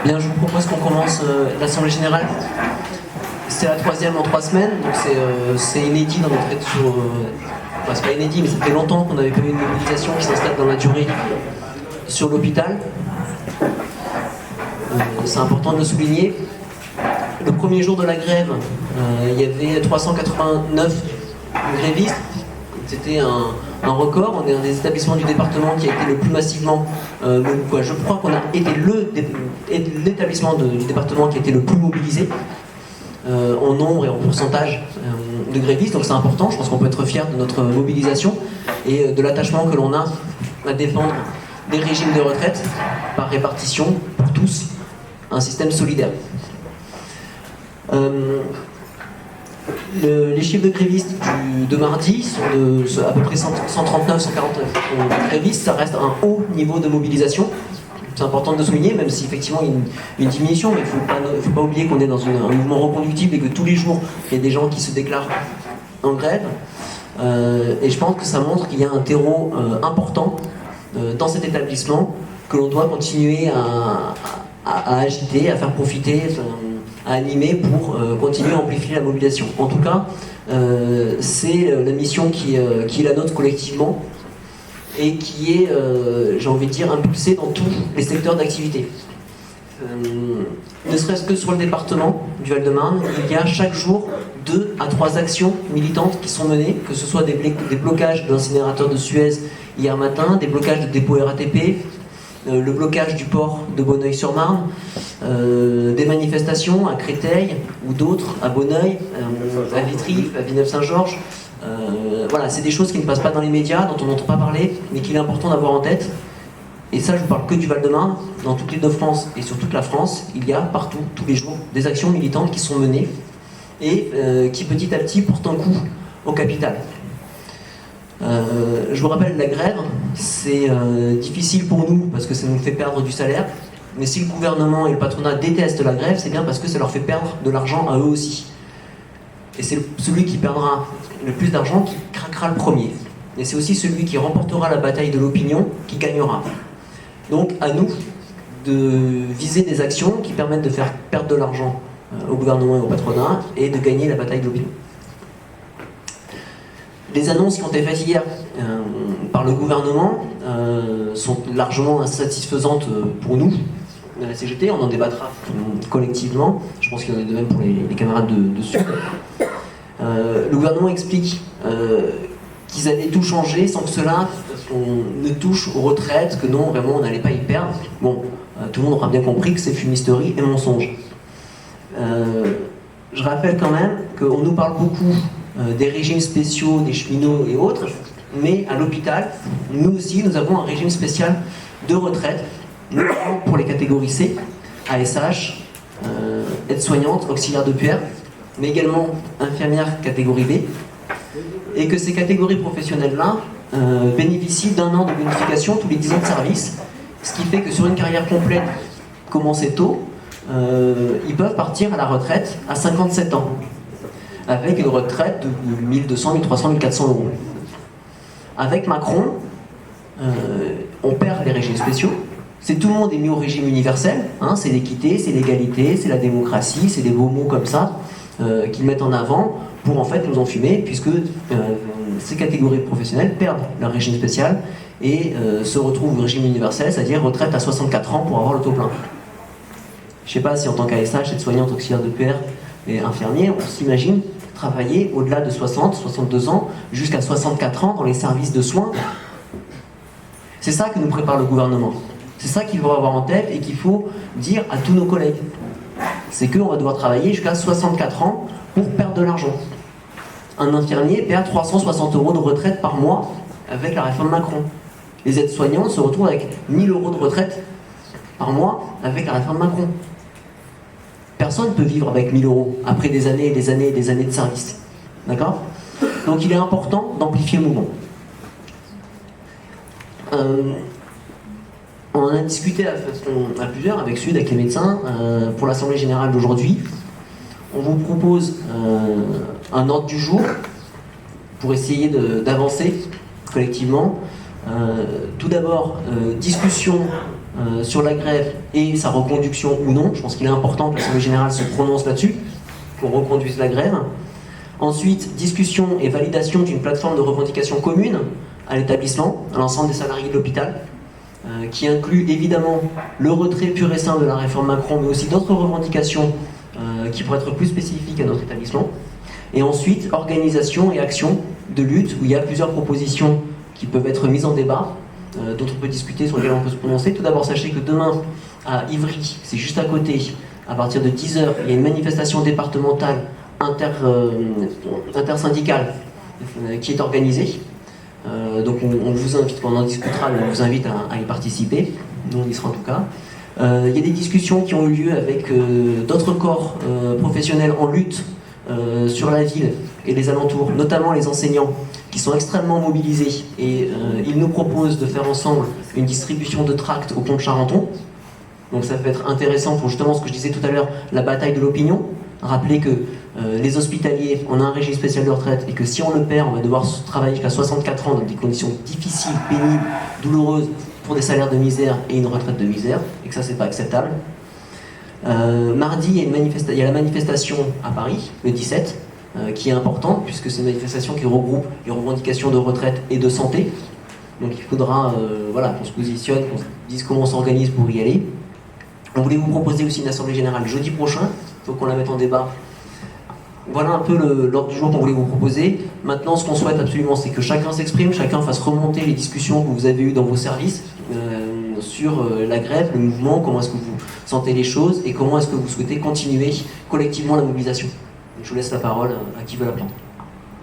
Bien, je vous propose qu'on commence l'Assemblée Générale. C'est la troisième en 3 semaines, donc c'est inédit dans notre étude. Enfin, c'est pas inédit, mais ça fait longtemps qu'on n'avait pas eu une mobilisation qui s'installe dans la durée sur l'hôpital. C'est important de le souligner. Le premier jour de la grève, il y avait 389 grévistes. C'était un record. On est un des établissements du département qui a été le plus massivement... je crois qu'on a été l'établissement du département qui a été le plus mobilisé en nombre et en pourcentage de grévistes. Donc c'est important. Je pense qu'on peut être fier de notre mobilisation et de l'attachement que l'on a à défendre des régimes de retraite par répartition pour tous, un système solidaire. Les chiffres de grévistes de mardi sont à peu près 139, 149 grévistes. Ça reste un haut niveau de mobilisation. C'est important de le souligner, même si effectivement il y a une diminution, mais il ne faut pas oublier qu'on est dans un mouvement reconductible et que tous les jours il y a des gens qui se déclarent en grève. Et je pense que ça montre qu'il y a un terreau important dans cet établissement que l'on doit continuer à agiter, à faire profiter, à animer pour continuer à amplifier la mobilisation. En tout cas, c'est la mission qui est la nôtre collectivement et qui est, j'ai envie de dire, impulsée dans tous les secteurs d'activité. Ne serait-ce que sur le département du Val-de-Marne, il y a chaque jour 2 à 3 actions militantes qui sont menées, que ce soit des blocages d'incinérateurs de Suez hier matin, des blocages de dépôts RATP, le blocage du port de Bonneuil-sur-Marne, des manifestations à Créteil ou d'autres, à Bonneuil, à Vitry, à Villeneuve-Saint-Georges. Voilà, c'est des choses qui ne passent pas dans les médias, dont on n'entend pas parler, mais qu'il est important d'avoir en tête. Et ça, je ne vous parle que du Val-de-Marne. Dans toute l'Île-de-France et sur toute la France, il y a partout, tous les jours, des actions militantes qui sont menées et qui petit à petit portent un coup au capital. Je vous rappelle, la grève, c'est difficile pour nous parce que ça nous fait perdre du salaire. Mais si le gouvernement et le patronat détestent la grève, c'est bien parce que ça leur fait perdre de l'argent à eux aussi. Et c'est celui qui perdra le plus d'argent qui craquera le premier. Et c'est aussi celui qui remportera la bataille de l'opinion qui gagnera. Donc à nous de viser des actions qui permettent de faire perdre de l'argent au gouvernement et au patronat et de gagner la bataille de l'opinion. Les annonces qui ont été faites hier par le gouvernement sont largement insatisfaisantes pour nous, de la CGT. On en débattra collectivement. Je pense qu'il y en a de même pour les camarades de Sud. Le gouvernement explique qu'ils allaient tout changer sans que cela ne touche aux retraites, que non, vraiment, on n'allait pas y perdre. Bon, tout le monde aura bien compris que c'est fumisterie et mensonge. Je rappelle quand même qu'on nous parle beaucoup des régimes spéciaux, des cheminots et autres, mais à l'hôpital, nous aussi, nous avons un régime spécial de retraite, notamment pour les catégories C, ASH, aide-soignante, auxiliaire de PR, mais également infirmière catégorie B, et que ces catégories professionnelles-là bénéficient d'1 an de bonification tous les 10 ans de service, ce qui fait que sur une carrière complète commencée tôt, ils peuvent partir à la retraite à 57 ans, avec une retraite de 1200, 1300, 1400 euros. Avec Macron, on perd les régimes spéciaux. Tout le monde est mis au régime universel, hein, c'est l'équité, c'est l'égalité, c'est la démocratie, c'est des beaux mots comme ça qu'ils mettent en avant pour en fait nous enfumer, puisque ces catégories professionnelles perdent leur régime spécial et se retrouvent au régime universel, c'est-à-dire retraite à 64 ans pour avoir le taux plein. Je ne sais pas si en tant qu'ASH, aide-soignante, auxiliaire de PR et infirmier, on s'imagine travailler au-delà de 60, 62 ans, jusqu'à 64 ans dans les services de soins. C'est ça que nous prépare le gouvernement. C'est ça qu'il faut avoir en tête et qu'il faut dire à tous nos collègues. C'est qu'on va devoir travailler jusqu'à 64 ans pour perdre de l'argent. Un infirmier perd 360 euros de retraite par mois avec la réforme Macron. Les aides-soignants se retrouvent avec 1000 euros de retraite par mois avec la réforme Macron. Personne ne peut vivre avec 1000 euros après des années et des années et des années de service. D'accord ? Donc il est important d'amplifier le mouvement. On en a discuté à plusieurs, avec Sud, avec les médecins, pour l'Assemblée Générale d'aujourd'hui. On vous propose un ordre du jour pour essayer d'avancer collectivement. Tout d'abord, discussion sur la grève et sa reconduction ou non. Je pense qu'il est important que l'Assemblée générale se prononce là-dessus, qu'on reconduise la grève. Ensuite, discussion et validation d'une plateforme de revendication commune à l'établissement, à l'ensemble des salariés de l'hôpital, qui inclut évidemment le retrait pur et simple de la réforme Macron, mais aussi d'autres revendications qui pourraient être plus spécifiques à notre établissement. Et ensuite, organisation et action de lutte, où il y a plusieurs propositions qui peuvent être mises en débat, dont on peut discuter, sur lesquelles on peut se prononcer. Tout d'abord, sachez que demain, à Ivry, c'est juste à côté, à partir de 10h, il y a une manifestation départementale intersyndicale qui est organisée. Donc on vous invite, on en discutera, mais on vous invite à y participer, nous on y sera en tout cas. Il y a des discussions qui ont eu lieu avec d'autres corps professionnels en lutte sur la ville et les alentours, notamment les enseignants, qui sont extrêmement mobilisés, et ils nous proposent de faire ensemble une distribution de tracts au pont de Charenton. Donc ça peut être intéressant pour justement ce que je disais tout à l'heure, la bataille de l'opinion. Rappeler que les hospitaliers, on a un régime spécial de retraite, et que si on le perd, on va devoir travailler jusqu'à 64 ans dans des conditions difficiles, pénibles, douloureuses, pour des salaires de misère et une retraite de misère, et que ça c'est pas acceptable. Mardi, il y a la manifestation à Paris, le 17, qui est importante, puisque c'est une manifestation qui regroupe les revendications de retraite et de santé. Donc il faudra voilà, qu'on se positionne, qu'on se dise comment on s'organise pour y aller. On voulait vous proposer aussi une assemblée générale jeudi prochain, il faut qu'on la mette en débat. Voilà un peu l'ordre du jour qu'on voulait vous proposer. Maintenant, ce qu'on souhaite absolument, c'est que chacun s'exprime, chacun fasse remonter les discussions que vous avez eues dans vos services sur la grève, le mouvement, comment est-ce que vous sentez les choses et comment est-ce que vous souhaitez continuer collectivement la mobilisation. Je vous laisse la parole à qui veut la prendre.